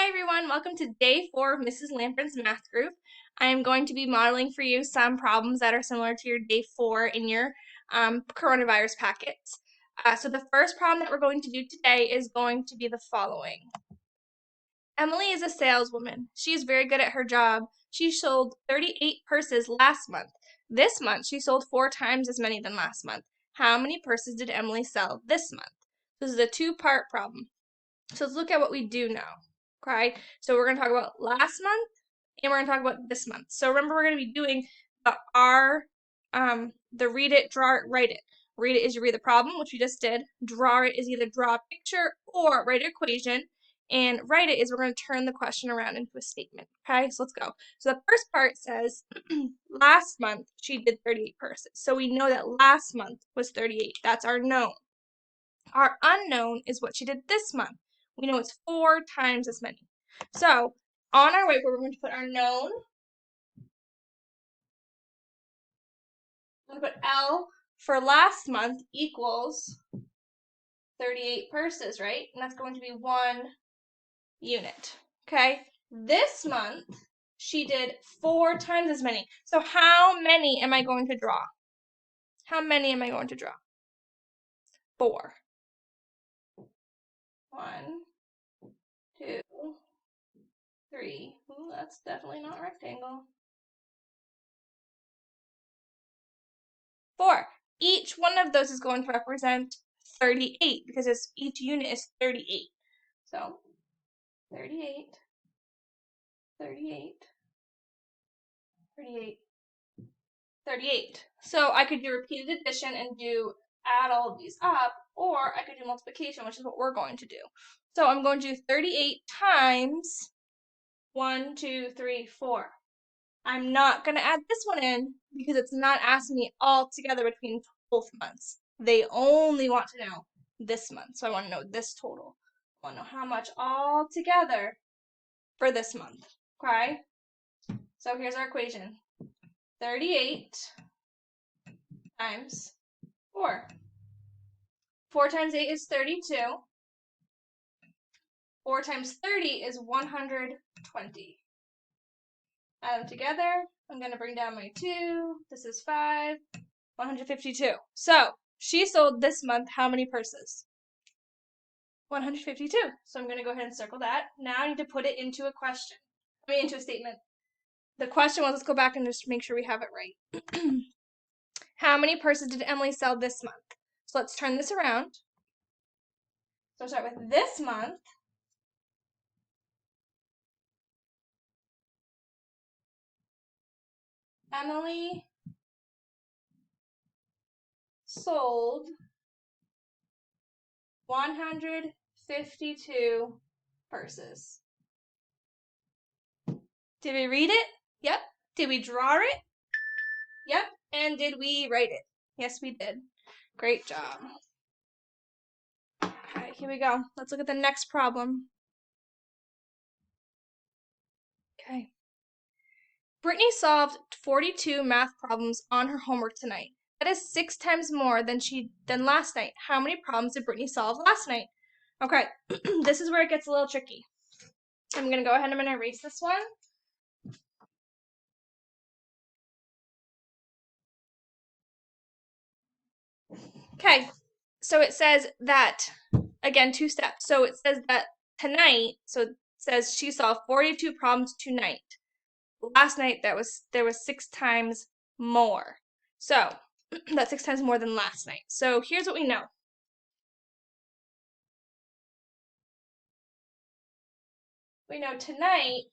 Hi everyone, welcome to day 4 of Mrs. Lamford's math group. I am going to be modeling for you some problems that are similar to your day 4 in your coronavirus packets. So the first problem that we're going to do today is going to be the following. Emily is a saleswoman. She is very good at her job. She sold 38 purses last month. This month she sold 4 times as many than last month. How many purses did Emily sell this month? This is a two-part problem. So let's look at what we do know. Okay, so we're going to talk about last month and we're going to talk about this month. So remember, we're going to be doing the read it, draw it, write it. Read it is you read the problem, which we just did. Draw it is either draw a picture or write an equation. And write it is we're going to turn the question around into a statement. Okay, so let's go. So the first part says, last month she did 38 purses. So we know that last month was 38. That's our known. Our unknown is what she did this month. We know it's 4 times as many. So on our whiteboard, we're going to put our known. We're going to put L for last month equals 38 purses, right? And that's going to be 1 unit. Okay? This month, she did 4 times as many. So how many am I going to draw? How many am I going to draw? 4. 1, 2, 3. Ooh, that's definitely not a rectangle. 4. Each one of those is going to represent 38 because each unit is 38. So 38, 38, 38, 38. So I could do repeated addition and add all of these up, or I could do multiplication, which is what we're going to do. So I'm going to do 38 times 1, 2, 3, 4. I'm not going to add this one in because it's not asking me all together between both months. They only want to know this month. So I want to know this total. I want to know how much all together for this month. Okay? So here's our equation. 38 times 4. 4 times 8 is 32. 4 times 30 is 120. Add them together. I'm going to bring down my 2. This is 5. 152. So she sold this month how many purses? 152. So I'm going to go ahead and circle that. Now I need to put it into a question. Into a statement. The question was, let's go back and just make sure we have it right. How many purses did Emily sell this month? So let's turn this around. So I'll start with this month. Emily sold 152 purses. Did we read it? Yep. Did we draw it? Yep. And did we write it? Yes, we did. Great job. Okay, here we go. Let's look at the next problem. Okay. Brittany solved 42 math problems on her homework tonight. That is 6 times more than last night. How many problems did Brittany solve last night? Okay, this is where it gets a little tricky. I'm going to go ahead and I'm going to erase this one. Okay, so it says that, again, 2 steps. So it says that tonight, so it says she solved 42 problems tonight. Last night, there was 6 times more. So that's 6 times more than last night. So here's what we know. We know tonight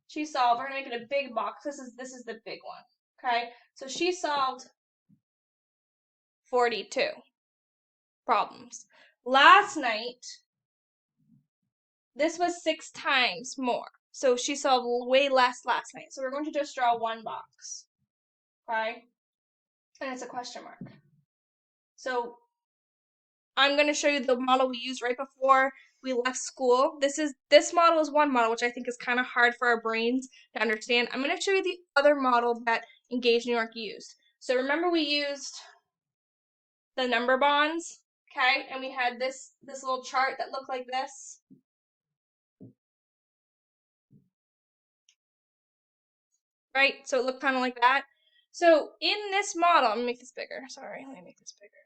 she solved, we're gonna make it a big box. This is the big one. Okay? So she solved 42 problems. Last night, this was 6 times more. So she solved way less last night. So we're going to just draw one box. Okay? And it's a question mark. So I'm going to show you the model we used right before we left school. This model is one model, which I think is kind of hard for our brains to understand. I'm going to show you the other model that Engage New York used. So remember we used the number bonds, okay? And we had this little chart that looked like this. right? So it looked kind of like that. So in this model, I'm gonna make this bigger. Sorry, let me make this bigger.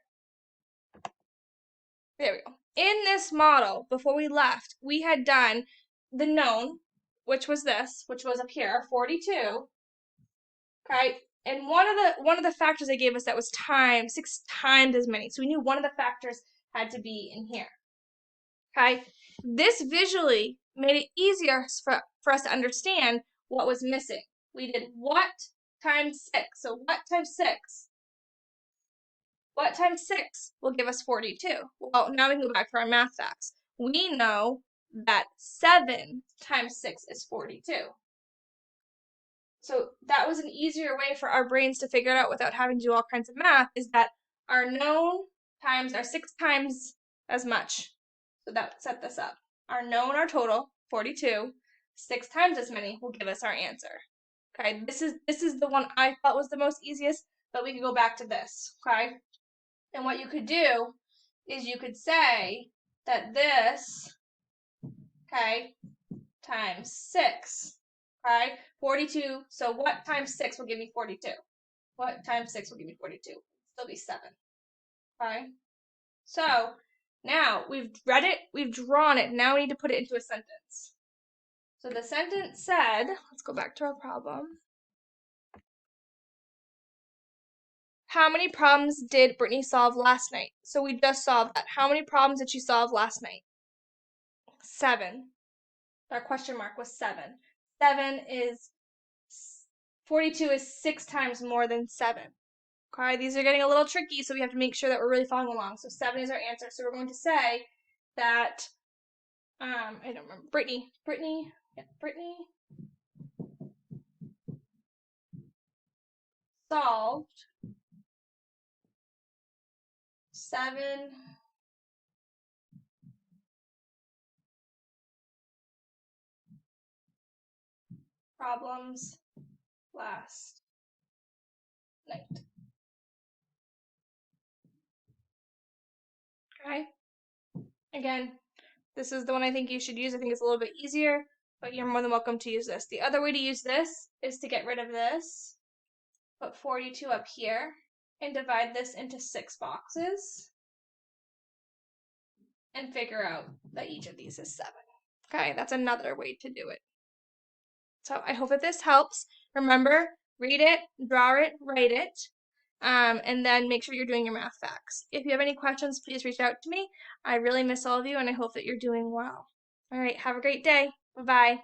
There we go. In this model, before we left, we had done the known, which was this, which was up here, 42. Okay, and one of the factors they gave us that was 6 times as many. So we knew one of the factors had to be in here. Okay, this visually made it easier for us to understand what was missing. We did what times 6. So what times 6? What times 6 will give us 42? Well, now we can go back to our math facts. We know that 7 times 6 is 42. So that was an easier way for our brains to figure it out without having to do all kinds of math, is that our known times are 6 times as much. So that set this up. Our known, our total, 42, 6 times as many will give us our answer. Okay, this is the one I thought was the most easiest, but we could go back to this, okay? And what you could do is you could say that this, okay, times 6, okay, 42, so what times 6 will give me 42? What times 6 will give me 42? It'll be 7, okay? So now we've read it, we've drawn it, now we need to put it into a sentence. So the sentence said, let's go back to our problem. How many problems did Brittany solve last night? So we just solved that. How many problems did she solve last night? 7. Our question mark was 7. 42 is 6 times more than 7. Okay, these are getting a little tricky, so we have to make sure that we're really following along. So 7 is our answer. So we're going to say that, I don't remember, Brittany solved 7 problems last night. Okay. Again, this is the one I think you should use. I think it's a little bit easier, but you're more than welcome to use this. The other way to use this is to get rid of this, put 42 up here, and divide this into 6 boxes, and figure out that each of these is 7. Okay, that's another way to do it. So I hope that this helps. Remember, read it, draw it, write it, and then make sure you're doing your math facts. If you have any questions, please reach out to me. I really miss all of you, and I hope that you're doing well. All right, have a great day. Bye-bye.